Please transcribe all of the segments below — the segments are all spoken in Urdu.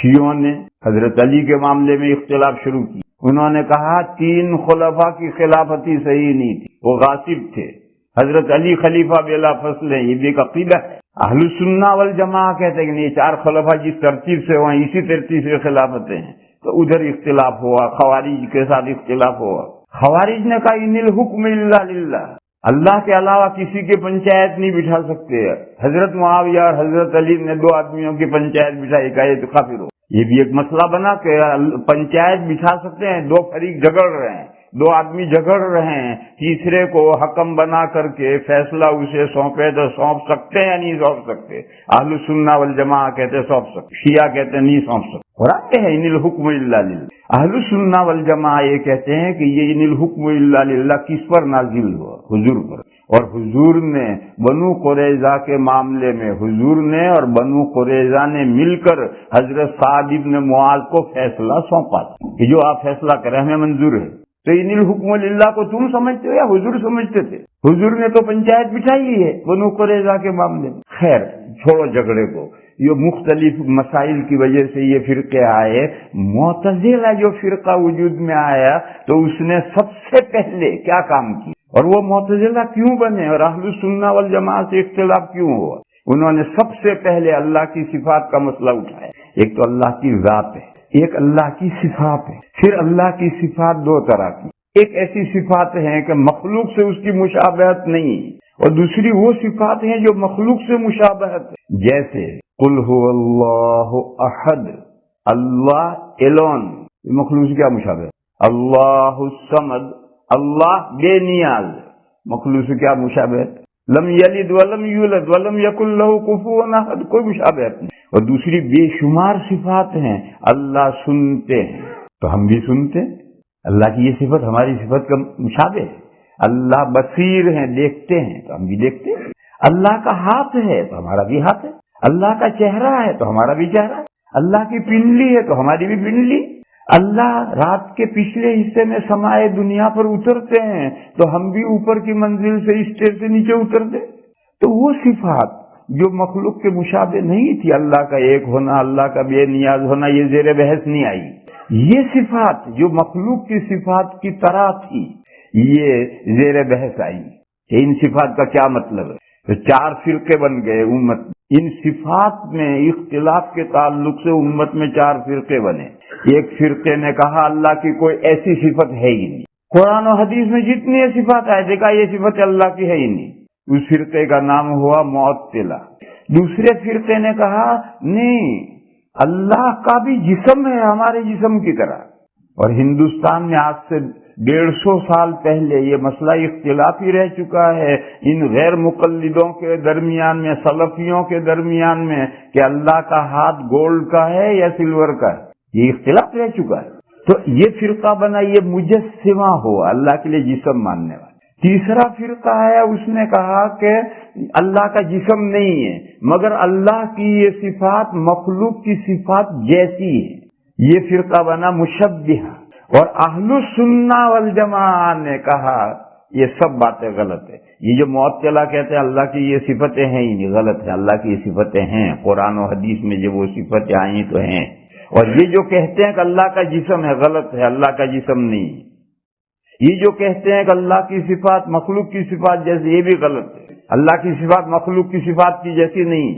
شیعوں نے حضرت علی کے معاملے میں اختلاف شروع کی. انہوں نے کہا 3 خلفاء کی خلافتی صحیح نہیں تھی، وہ غاصب تھے، حضرت علی خلیفہ بلا فصل ہے. یہ بھی ایک عقیدہ ہے. اہل السنہ والجماعہ کہتے ہیں کہ نہیں، 4 خلفاء جس ترتیب سے ہوئے اسی ترتیب سے خلافتیں ہیں. تو ادھر اختلاف ہوا، خوارج کے ساتھ اختلاف ہوا. خوارج نے کہا ان الحکم الا للہ، اللہ کے علاوہ کسی کی پنچایت نہیں بٹھا سکتے. حضرت معاویہ اور حضرت علی نے 2 آدمیوں کی پنچایت بٹھائی، کہا یہ تو کافر ہو. یہ بھی ایک مسئلہ بنا کہ پنچایت بٹھا سکتے ہیں، 2 فریق جھگڑ رہے ہیں، 2 آدمی جھگڑ رہے ہیں، تیسرے کو حکم بنا کر کے فیصلہ اسے سونپے تو سونپ سکتے ہیں یا نہیں سونپ سکتے؟ اہل السنہ والجماعہ کہتے سونپ سکتے، شیعہ کہتے نہیں سونپ سکتے. قرآن میں ہے ان الحکم الا للہ. اہل السنہ والجماعہ یہ کہتے ہیں کہ یہ ان الحکم الا للہ کس پر نازل ہوا؟ حضور پر. اور حضور نے بنو قریظہ کے معاملے میں حضور نے اور بنو قریظہ نے مل کر حضرت سعد بن معاذ کو فیصلہ سونپا کہ جو آپ فیصلہ کریں ہمیں منظور ہے. تو ان الحکم للہ کو تم سمجھتے ہو یا حضور سمجھتے تھے؟ حضور نے تو پنچایت بٹھائی ہے بنو قریظہ کے معاملے میں. خیر چھوڑو جھگڑے کو. یہ مختلف مسائل کی وجہ سے یہ فرقے آئے. معتزلہ جو فرقہ وجود میں آیا تو اس نے سب سے پہلے کیا کام کیا اور وہ معتزلہ کیوں بنے اور اہل السنہ والجماعہ سے اختلاف کیوں ہوا؟ انہوں نے سب سے پہلے اللہ کی صفات کا مسئلہ اٹھایا. ایک تو اللہ کی ذات ہے، ایک اللہ کی صفات ہے. پھر اللہ کی صفات 2 طرح کی. ایک ایسی صفات ہیں کہ مخلوق سے اس کی مشابہت نہیں، اور دوسری وہ صفات ہیں جو مخلوق سے مشابہت ہے. جیسے قل هو اللہ احد، اللہ الون، مخلوق سے کیا مشابہت؟ اللہ الصمد، اللہ بے نیاز، مخلوق سے کیا مشابہت؟ لم یلد ولم یولد ولم یکن لہ کفوا احد، کوئی مشابہت نہیں. اور دوسری بے شمار صفات ہیں. اللہ سنتے ہیں تو ہم بھی سنتے ہیں، اللہ کی یہ صفت ہماری صفت کا مشابہ ہے. اللہ بصیر ہیں، دیکھتے ہیں تو ہم بھی دیکھتے ہیں. اللہ کا ہاتھ ہے تو ہمارا بھی ہاتھ ہے. اللہ کا چہرہ ہے تو ہمارا بھی چہرہ ہے. اللہ کی پنڈلی ہے تو ہماری بھی پنڈلی. اللہ رات کے پچھلے حصے میں سمائے دنیا پر اترتے ہیں تو ہم بھی اوپر کی منزل سے اسٹیئر سے نیچے اترتے. تو وہ صفات جو مخلوق کے مشابہ نہیں تھی، اللہ کا ایک ہونا، اللہ کا بے نیاز ہونا، یہ زیر بحث نہیں آئی. یہ صفات جو مخلوق کی صفات کی طرح تھی یہ زیر بحث آئی کہ ان صفات کا کیا مطلب ہے. تو 4 فرقے بن گئے امت. ان صفات میں اختلاف کے تعلق سے امت میں 4 فرقے بنے. ایک فرقے نے کہا اللہ کی کوئی ایسی صفت ہے ہی نہیں. قرآن و حدیث میں جتنی صفات آئے دیکھا یہ صفت اللہ کی ہے ہی نہیں. اس فرقے کا نام ہوا معطلہ. دوسرے فرقے نے کہا نہیں، اللہ کا بھی جسم ہے ہمارے جسم کی طرح. اور ہندوستان میں آج سے 150 سال پہلے یہ مسئلہ اختلافی رہ چکا ہے ان غیر مقلدوں کے درمیان میں، سلفیوں کے درمیان میں، کہ اللہ کا ہاتھ گولڈ کا ہے یا سلور کا ہے. یہ اختلاف رہ چکا ہے. تو یہ فرقہ بنا، یہ مجسمہ ہوا اللہ کے لیے جسم ماننے والا. تیسرا فرقہ ہے، اس نے کہا کہ اللہ کا جسم نہیں ہے مگر اللہ کی یہ صفات مخلوق کی صفات جیسی ہے. یہ فرقہ بنا مشبہہ. اور اہل السنہ والجماعہ نے کہا یہ سب باتیں غلط ہے. یہ جو معطلہ کہتے ہیں اللہ کی یہ صفتیں ہیں ہی نہیں، غلط ہے. اللہ کی یہ صفتیں ہیں، قرآن و حدیث میں جب وہ صفتیں آئیں تو ہیں. اور یہ جو کہتے ہیں کہ اللہ کا جسم ہے، غلط ہے، اللہ کا جسم نہیں. یہ جو کہتے ہیں کہ اللہ کی صفات مخلوق کی صفات جیسی، یہ بھی غلط ہے. اللہ کی صفات مخلوق کی صفات کی جیسی نہیں.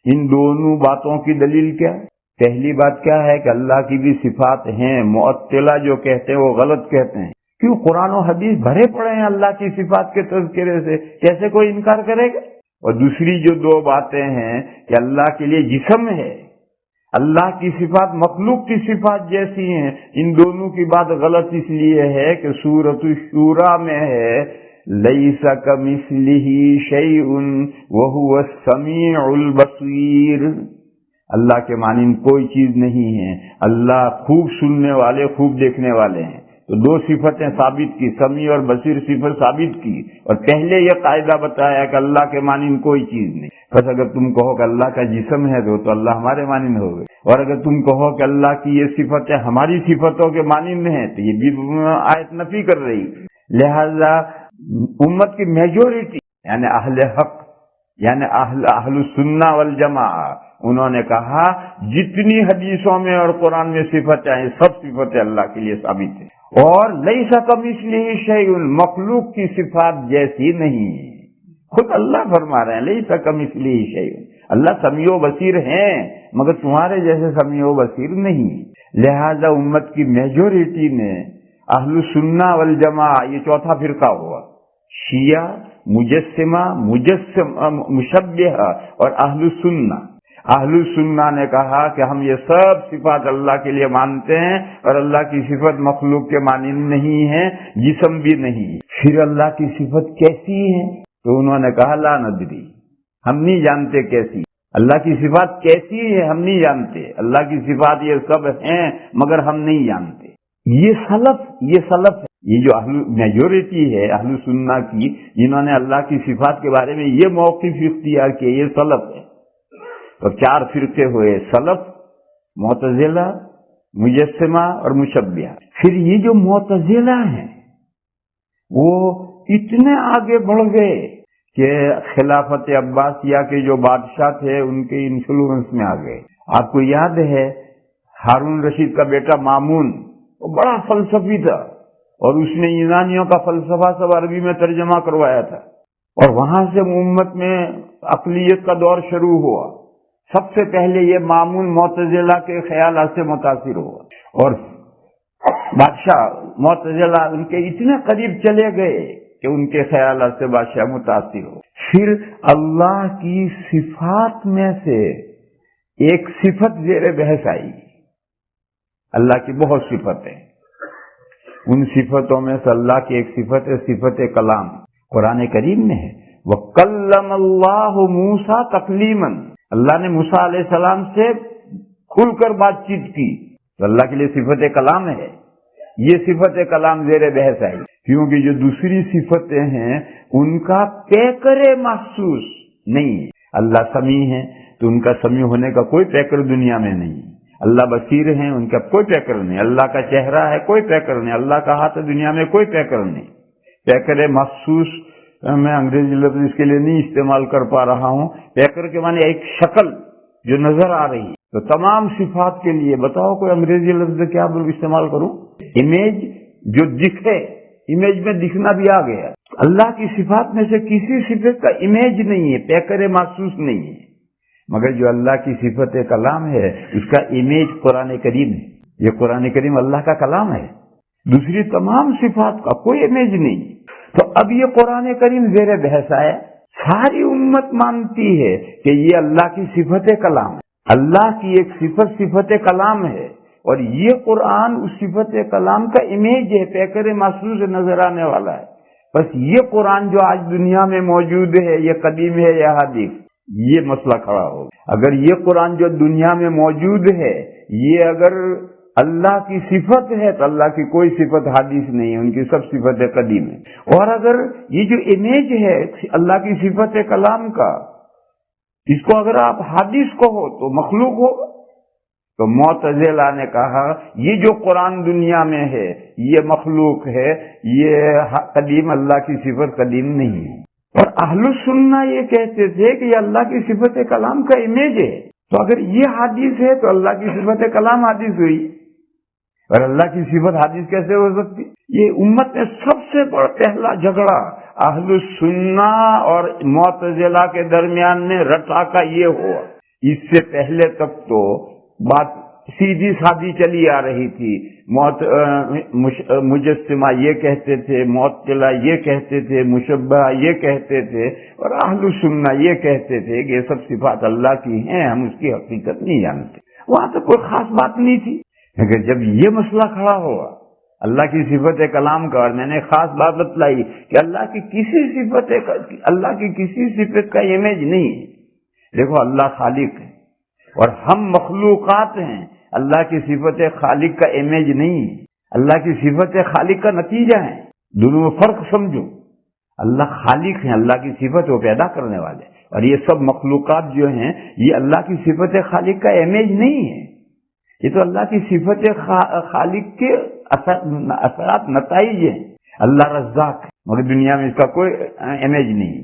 ان دونوں باتوں کی دلیل کیا ہے؟ پہلی بات کیا ہے کہ اللہ کی بھی صفات ہیں. معطلہ جو کہتے ہیں وہ غلط کہتے ہیں. کیوں؟ قرآن و حدیث بھرے پڑے ہیں اللہ کی صفات کے تذکرے سے، کیسے کوئی انکار کرے گا؟ اور دوسری جو 2 باتیں ہیں کہ اللہ کے لیے جسم ہے، اللہ کی صفات مخلوق کی صفات جیسی ہیں، ان دونوں کی بات غلط اس لیے ہے کہ سورۃ الشورى میں ہے لیس کمثلہ شیء وہو السمیع البصیر. اللہ کے مانند کوئی چیز نہیں ہے. اللہ خوب سننے والے، خوب دیکھنے والے ہیں. تو 2 صفتیں ثابت کی، سمیع اور بصیر صفت ثابت کی. اور پہلے یہ قاعدہ بتایا کہ اللہ کے مانند کوئی چیز نہیں. بس اگر تم کہو کہ اللہ کا جسم ہے تو اللہ ہمارے مانند ہو گئے. اور اگر تم کہو کہ اللہ کی یہ صفتیں ہماری صفتوں کے مانند ہیں تو یہ بھی آیت نفی کر رہی. لہذا امت کی میجورٹی یعنی اہل حق یعنی اہل السنہ والجماع، انہوں نے کہا جتنی حدیثوں میں اور قرآن میں صفتیں ہیں سب صفتیں اللہ کے لیے ثابت ہیں، اور لیس کمثلہ شیء، مخلوق کی صفات جیسی نہیں۔ خود اللہ فرما رہے ہیں لیس کمثلہ شیء، اللہ سمیع و بصیر ہیں مگر تمہارے جیسے سمیع و بصیر نہیں۔ لہذا امت کی میجورٹی نے اہل السنہ والجماع، یہ چوتھا فرقہ ہوا، شیعہ، مجسمہ، مشبہہ اور اہل السنہ۔ اہل السنہ نے کہا کہ ہم یہ سب صفات اللہ کے لیے مانتے ہیں اور اللہ کی صفت مخلوق کے مانند نہیں ہے، جسم بھی نہیں۔ پھر اللہ کی صفت کیسی ہے؟ تو انہوں نے کہا لا ندری، ہم نہیں جانتے کیسی اللہ کی صفات کیسی ہے، ہم نہیں جانتے۔ اللہ کی صفات یہ سب ہیں مگر ہم نہیں جانتے۔ یہ سلف ہے، یہ جو میجورٹی ہے اہل سنہ کی، جنہوں نے اللہ کی صفات کے بارے میں یہ موقف اختیار کیا، یہ سلف ہے۔ تو 4 فرقے ہوئے، سلف، معتزلہ، مجسمہ اور مشبہہ۔ پھر یہ جو معتزلہ ہیں وہ اتنے آگے بڑھ گئے کہ خلافت عباسیہ کے جو بادشاہ تھے ان کے انفلوئنس میں آ گئے۔ آپ کو یاد ہے ہارون رشید کا بیٹا مامون، وہ بڑا فلسفی تھا اور اس نے یونانیوں کا فلسفہ سب عربی میں ترجمہ کروایا تھا، اور وہاں سے امت میں عقلیت کا دور شروع ہوا۔ سب سے پہلے یہ مامون معتزلہ کے خیالات سے متاثر ہوا، اور بادشاہ معتزلہ ان کے اتنے قریب چلے گئے کہ ان کے خیالات سے بادشاہ متاثر ہو۔ پھر اللہ کی صفات میں سے ایک صفت زیر بحث آئی۔ اللہ کی بہت صفتیں، ان صفتوں میں سے اللہ کی ایک صفت ہے صفت کلام، قرآن کریم میں ہے وَكَلَّمَ اللَّهُ مُوسَىٰ تَكْلِيمًا، اللہ نے موسیٰ علیہ السلام سے کھل کر بات چیت کی، تو اللہ کے لیے صفت کلام ہے۔ یہ صفت کلام زیر بحث آئی کیونکہ جو دوسری صفتیں ہیں ان کا پیکر محسوس نہیں ہے۔ اللہ سمیع ہے تو ان کا سمیع ہونے کا کوئی پیکر دنیا میں نہیں، اللہ بصیر ہیں ان کا کوئی پیکر نہیں، اللہ کا چہرہ ہے کوئی پیکر نہیں، اللہ کا ہاتھ دنیا میں کوئی پیکر نہیں۔ پیکر محسوس میں انگریزی لفظ اس کے لیے نہیں استعمال کر پا رہا ہوں، پیکر کے معنی ایک شکل جو نظر آ رہی ہے۔ تو تمام صفات کے لیے بتاؤ کوئی انگریزی لفظ کیا استعمال کروں؟ امیج، جو دکھے، امیج میں دکھنا بھی آ گیا۔ اللہ کی صفات میں سے کسی صفت کا امیج نہیں ہے، پیکر محسوس نہیں ہے، مگر جو اللہ کی صفت کلام ہے اس کا امیج قرآن کریم ہے۔ یہ قرآن کریم اللہ کا کلام ہے، دوسری تمام صفات کا کوئی امیج نہیں۔ تو اب یہ قرآن کریم زیر بحث ہے، ساری امت مانتی ہے کہ یہ اللہ کی صفت کلام ہے، اللہ کی ایک صفت کلام ہے، اور یہ قرآن اس صفت کلام کا امیج ہے، پیکر محسوس نظر آنے والا ہے۔ بس یہ قرآن جو آج دنیا میں موجود ہے یہ قدیم ہے یا حدیث، یہ مسئلہ کھڑا ہوگا۔ اگر یہ قرآن جو دنیا میں موجود ہے یہ اگر اللہ کی صفت ہے تو اللہ کی کوئی صفت حدیث نہیں ہے، ان کی سب صفتیں قدیم ہیں۔ اور اگر یہ جو امیج ہے اللہ کی صفت کلام کا، اس کو اگر آپ حدیث کو ہو تو مخلوق ہو، تو معتزلہ نے کہا یہ جو قرآن دنیا میں ہے یہ مخلوق ہے، یہ قدیم، اللہ کی صفت قدیم نہیں ہے۔ اور اہل سنہ یہ کہتے تھے کہ یہ اللہ کی صفت کلام کا امیج ہے، تو اگر یہ حدیث ہے تو اللہ کی صفت کلام حدیث ہوئی، اور اللہ کی صفت حدیث کیسے ہو سکتی؟ یہ امت میں سب سے بڑا پہلا جھگڑا اہل سنہ اور معتزلہ کے درمیان میں رٹا کا یہ ہوا۔ اس سے پہلے تک تو بات سیدھی سادھی چلی آ رہی تھی، مجسمہ یہ کہتے تھے، معطلہ یہ کہتے تھے، مشبہہ یہ کہتے تھے، اور اہل سنہ یہ کہتے تھے کہ یہ سب صفات اللہ کی ہیں، ہم اس کی حقیقت نہیں جانتے۔ وہاں تو کوئی خاص بات نہیں تھی، لیکن جب یہ مسئلہ کھڑا ہوا اللہ کی صفت کلام کا، اور میں نے خاص بات بتلائی کہ اللہ کی کسی صفت کا امیج نہیں ہے۔ دیکھو اللہ خالق ہے اور ہم مخلوقات ہیں، اللہ کی صفت خالق کا امیج نہیں ہے، اللہ کی صفت خالق کا نتیجہ ہے۔ دونوں میں فرق سمجھو، اللہ خالق ہیں، اللہ کی صفت وہ پیدا کرنے والے، اور یہ سب مخلوقات جو ہیں یہ اللہ کی صفت خالق کا امیج نہیں ہے، یہ تو اللہ کی صفت خالق کے اثرات، نتائج ہیں۔ اللہ رزاق ہے مگر دنیا میں اس کا کوئی امیج نہیں ہے،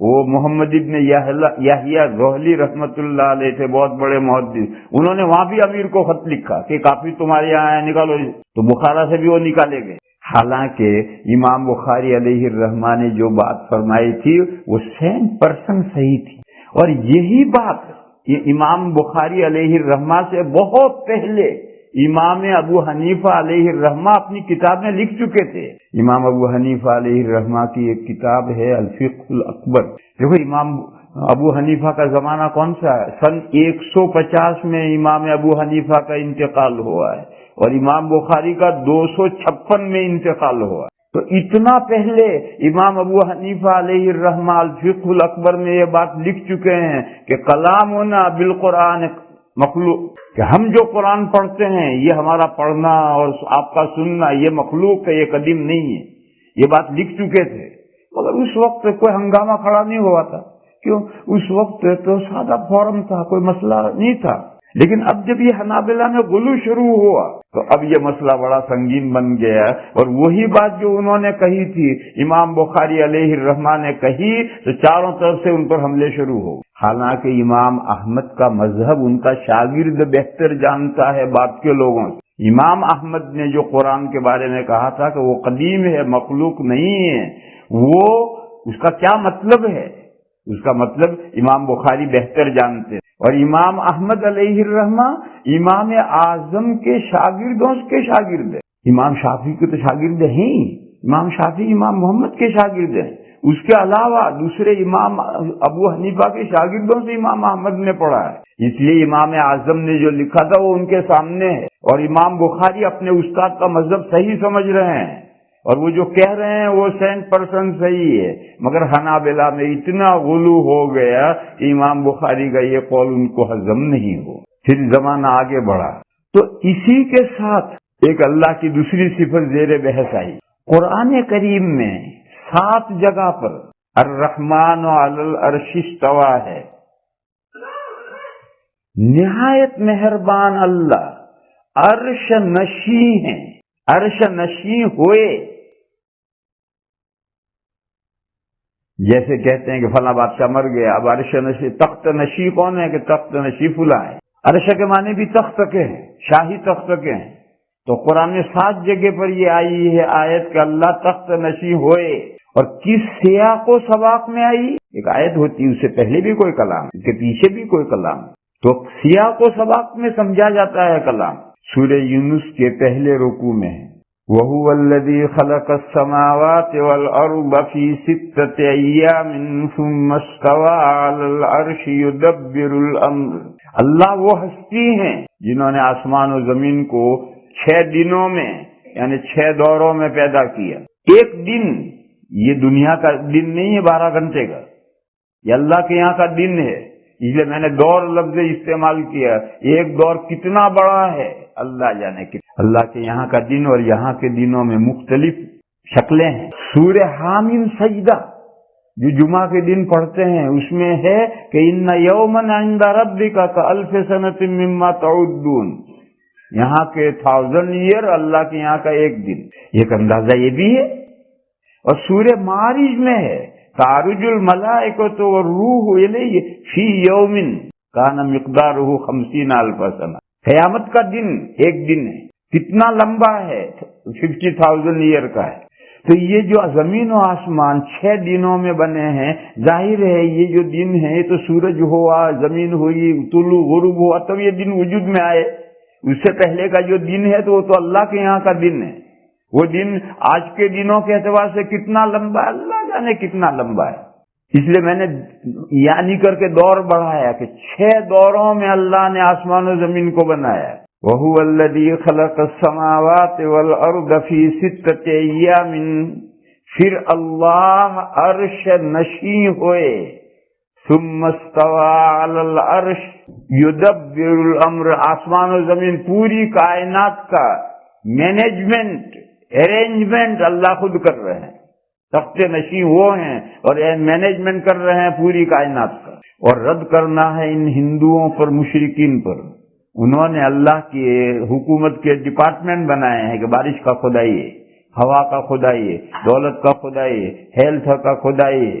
وہ محمد ابن یحییٰ ذوہلی رحمت اللہ علیہ تھے، بہت بڑے محدث، انہوں نے وہاں بھی امیر کو خط لکھا کہ کافی تمہارے یہاں ہے، نکالو، تو بخارا سے بھی وہ نکالے گئے۔ حالانکہ امام بخاری علیہ الرحمہ نے جو بات فرمائی تھی وہ 100% صحیح تھی، اور یہی بات امام بخاری علیہ الرحمہ سے بہت پہلے امام ابو حنیفہ علیہ الرحمہ اپنی کتاب میں لکھ چکے تھے۔ امام ابو حنیفہ علیہ الرحمہ کی ایک کتاب ہے الفقہ الاکبر۔ دیکھو امام ابو حنیفہ کا زمانہ کون سا ہے؟ سن 150 میں امام ابو حنیفہ کا انتقال ہوا ہے، اور امام بخاری کا 256 میں انتقال ہوا ہے۔ تو اتنا پہلے امام ابو حنیفہ علیہ الرحمہ الفقہ الاکبر میں یہ بات لکھ چکے ہیں کہ کلامنا بالقرآن مخلوق، کہ ہم جو قرآن پڑھتے ہیں یہ ہمارا پڑھنا اور آپ کا سننا یہ مخلوق ہے، یہ قدیم نہیں ہے، یہ بات لکھ چکے تھے۔ مگر اس وقت کوئی ہنگامہ کھڑا نہیں ہوا تھا، کیوں؟ اس وقت تو سادہ فورم تھا، کوئی مسئلہ نہیں تھا۔ لیکن اب جب یہ حنابلہ میں غلو شروع ہوا تو اب یہ مسئلہ بڑا سنگین بن گیا، اور وہی بات جو انہوں نے کہی تھی امام بخاری علیہ الرحمہ نے کہی تو چاروں طرف سے ان پر حملے شروع ہو۔ حالانکہ امام احمد کا مذہب ان کا شاگرد بہتر جانتا ہے بات کے لوگوں سے۔ امام احمد نے جو قرآن کے بارے میں کہا تھا کہ وہ قدیم ہے، مخلوق نہیں ہے، وہ اس کا کیا مطلب ہے، اس کا مطلب امام بخاری بہتر جانتے ہیں۔ اور امام احمد علیہ الرحمہ امام اعظم کے شاگردوں کے شاگرد ہیں۔ امام شافعی کے تو شاگرد ہیں، امام شافعی امام محمد کے شاگرد ہیں، اس کے علاوہ دوسرے امام ابو حنیفہ کے شاگردوں سے امام احمد نے پڑھا ہے، اس لیے امام اعظم نے جو لکھا تھا وہ ان کے سامنے ہے، اور امام بخاری اپنے استاد کا مذہب صحیح سمجھ رہے ہیں، اور وہ جو کہہ رہے ہیں وہ 100% صحیح ہے۔ مگر حنابلہ میں اتنا غلو ہو گیا کہ امام بخاری کا یہ قول ان کو ہضم نہیں ہو، پھر زمانہ آگے بڑھا۔ تو اسی کے ساتھ ایک اللہ کی دوسری صفت زیر بحث آئی۔ قرآن کریم میں 7 جگہ پر الرحمن علی العرش استویٰ ہے، نہایت مہربان اللہ عرش نشین ہیں، عرش نشین ہوئے۔ جیسے کہتے ہیں کہ فلاں بادشاہ مر گیا، اب عرش نشین، تخت نشین کون ہے کہ تخت نشین فلاں ہے۔ عرش کے معنی بھی تخت کے ہیں، شاہی تخت کے ہیں۔ تو قرآن میں 7 جگہ پر یہ آئی ہے آیت کہ اللہ تخت نشین ہوئے، اور کس سیاق و سباق میں آئی؟ ایک آیت ہوتی ہے، اس سے پہلے بھی کوئی کلام، اس کے پیچھے بھی کوئی کلام، تو سیاق و سباق میں سمجھا جاتا ہے کلام۔ سورہ یونس کے پہلے رکوع میں ہے وَهُوَ الَّذِي خَلَقَ السَّمَاوَاتِ وَالْأَرْضَ فِي سِتَّةِ أَيَّامٍ ثُمَّ اسْتَوَىٰ عَلَى الْعَرْشِ يُدَبِّرُ الْأَمْرَ۔ اللہ وہ ہستی ہیں جنہوں نے آسمان و زمین کو 6 دنوں میں یعنی 6 دوروں میں پیدا کیا۔ ایک دن یہ دنیا کا دن نہیں ہے 12 گھنٹے کا، یہ اللہ کے یہاں کا دن ہے، اس لیے میں نے دور لفظ استعمال کیا۔ ایک دور کتنا بڑا ہے اللہ جانے کی۔ اللہ کے یہاں کا دن اور یہاں کے دنوں میں مختلف شکلیں ہیں۔ سورہ حامیم سجدہ جو جمعہ کے دن پڑھتے ہیں اس میں ہے کہ ان یومن عند ربک کالف سنۃ مما تعدون، یہاں کے 1000 ایئر اللہ کے یہاں کا ایک دن، ایک اندازہ یہ بھی ہے۔ اور سورہ معارج میں ہے تعرج الملائکۃ والروح الیہ فی یوم کان مقدارہ 50,000 سنہ، قیامت کا دن ایک دن ہے، کتنا لمبا ہے 50,000 ایئر کا ہے۔ تو یہ جو زمین و آسمان 6 دنوں میں بنے ہیں، ظاہر ہے یہ جو دن ہے یہ تو سورج ہوا، زمین ہوئی، طلوع غروب ہوا تب یہ دن وجود میں آئے۔ اس سے پہلے کا جو دن ہے تو وہ تو اللہ کے یہاں کا دن ہے۔ وہ دن آج کے دنوں کے اعتبار سے کتنا لمبا ہے اللہ جانے کتنا لمبا ہے۔ اس لیے میں نے یعنی کر کے دور بڑھایا کہ 6 دوروں میں اللہ نے آسمان و زمین کو بنایا۔ وَهُوَ الَّذِي خَلَقَ السَّمَاوَاتِ وَالْأَرْضَ فِي سِتَّةِ أَيَّامٍ، پھر اللہ عرش نشین ہوئے، ثُمَّ اسْتَوَىٰ عَلَى الْعَرْشِ يُدَبِّرُ الْأَمْرَ، آسمان و زمین پوری کائنات کا مینجمنٹ ارینجمنٹ اللہ خود کر رہے ہیں، تخت نشین وہ ہیں اور مینجمنٹ کر رہے ہیں پوری کائنات کا۔ اور رد کرنا ہے ان ہندوؤں پر، مشرکین پر، انہوں نے اللہ کی حکومت کے ڈپارٹمنٹ بنائے ہیں کہ بارش کا خدائی ہے، ہوا کا خدائی ہے، دولت کا خدائی ہے، ہیلتھ کا خدائی ہے،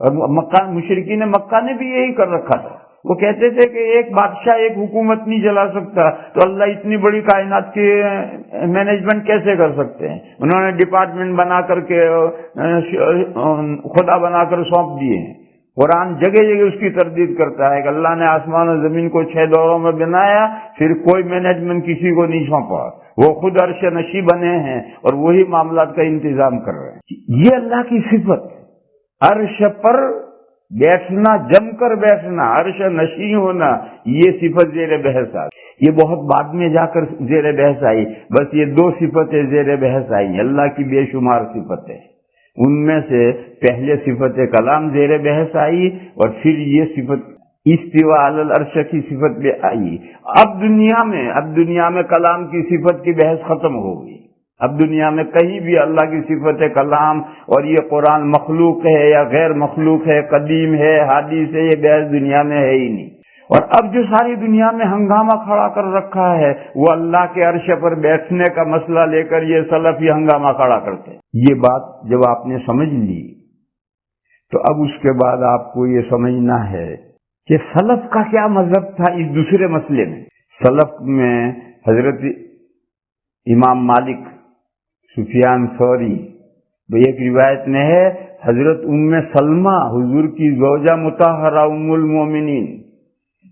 اور مکہ مشرکین مکہ نے بھی یہی کر رکھا تھا، وہ کہتے تھے کہ ایک بادشاہ ایک حکومت نہیں چلا سکتا، تو اللہ اتنی بڑی کائنات کی مینجمنٹ کیسے کر سکتے ہیں؟ انہوں نے ڈپارٹمنٹ بنا کر کے خدا بنا کر سونپ دیے ہیں۔ قرآن جگہ جگہ اس کی تردید کرتا ہے کہ اللہ نے آسمان اور زمین کو 6 دوروں میں بنایا، پھر کوئی مینجمنٹ کسی کو نہیں سونپا، وہ خود عرش نشی بنے ہیں اور وہی معاملات کا انتظام کر رہے ہیں۔ یہ اللہ کی صفت، عرش پر بیٹھنا، جم کر بیٹھنا، عرش نشین ہونا، یہ صفت زیر بحث آئی۔ یہ بہت بعد میں جا کر زیر بحث آئی، بس یہ 2 صفتیں زیر بحث آئی، اللہ کی بے شمار صفتیں، ان میں سے پہلے صفت کلام زیر بحث آئی اور پھر یہ صفت استوا علی العرش کی صفت بھی آئی۔ اب دنیا میں کلام کی صفت کی بحث ختم ہو گئی۔ اب دنیا میں کہیں بھی اللہ کی صفت کلام اور یہ قرآن مخلوق ہے یا غیر مخلوق ہے، قدیم ہے، حادث ہے، یہ بحث دنیا میں ہے ہی نہیں۔ اور اب جو ساری دنیا میں ہنگامہ کھڑا کر رکھا ہے وہ اللہ کے عرش پر بیٹھنے کا مسئلہ لے کر یہ سلف یہ ہنگامہ کھڑا کرتے ہیں۔ یہ بات جب آپ نے سمجھ لی تو اب اس کے بعد آپ کو یہ سمجھنا ہے کہ سلف کا کیا مذہب تھا اس دوسرے مسئلے میں۔ سلف میں حضرت امام مالک، سفیان ثوری، ایک روایت میں ہے حضرت ام سلمہ حضور کی زوجہ مطہرہ ام المومنین،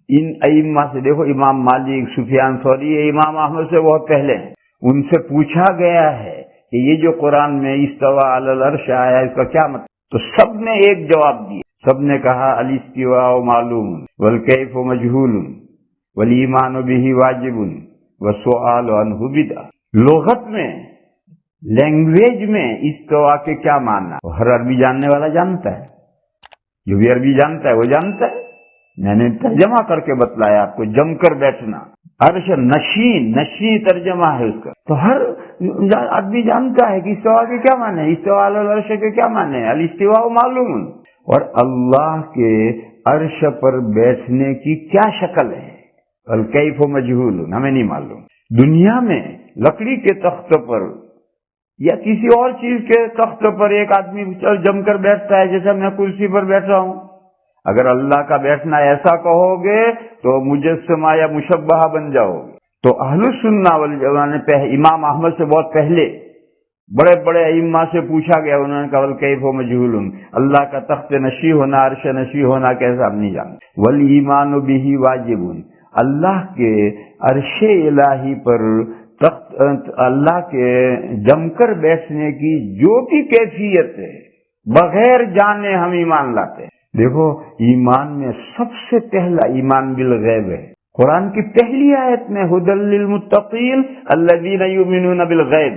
ان ائمہ سے دیکھو، امام مالک، سفیان ثوری، یہ امام احمد سے بہت پہلے ہیں، ان سے پوچھا گیا ہے کہ یہ جو قرآن میں استوا علی العرش آیا اس کا کیا مطلب؟ تو سب نے ایک جواب دیا، سب نے کہا الاستواء معلوم والکیف مجہول والایمان بہ واجب والسؤال عنہ بدعہ۔ لغت میں، لینگویج میں استوا کے کیا معنی ہر عربی جاننے والا جانتا ہے، جو بھی عربی جانتا ہے وہ جانتا ہے، میں نے ترجمہ کر کے بتلایا آپ کو، جم کر بیٹھنا، عرش نشین، نشین ترجمہ ہے اس کا، تو ہر آدمی جانتا ہے کہ استوا کے کیا معنی ہے، استوا علی العرش کے کیا معنی ہے، الاستواء معلوم، اور اللہ کے عرش پر بیٹھنے کی کیا شکل ہے، الکیف مجہول، ہمیں نہیں معلوم۔ دنیا میں لکڑی کے تخت پر یا کسی اور چیز کے تخت پر ایک آدمی جم کر بیٹھتا ہے، جیسے میں کرسی پر بیٹھا ہوں۔ اگر اللہ کا بیٹھنا ایسا کہو گے تو مجسمہ یا مشبہہ بن جاؤ گے۔ تو اہل السنہ والجماعت نے امام احمد سے بہت پہلے بڑے بڑے ائمہ سے پوچھا گیا، انہوں نے کہا کیف مجہول، اللہ کا تخت نشی ہونا، عرش نشی ہونا کیسا ہم نہیں جانتے۔ والایمان بہ واجب، اللہ کے عرش الہی پر تخت، اللہ کے جم کر بیٹھنے کی جو بھی کیفیت ہے بغیر جانے ہم ایمان لاتے ہیں۔ دیکھو ایمان میں سب سے پہلا ایمان بالغیب ہے۔ قرآن کی پہلی آیت میں ھدی للمتقین الذین یؤمنون بالغیب،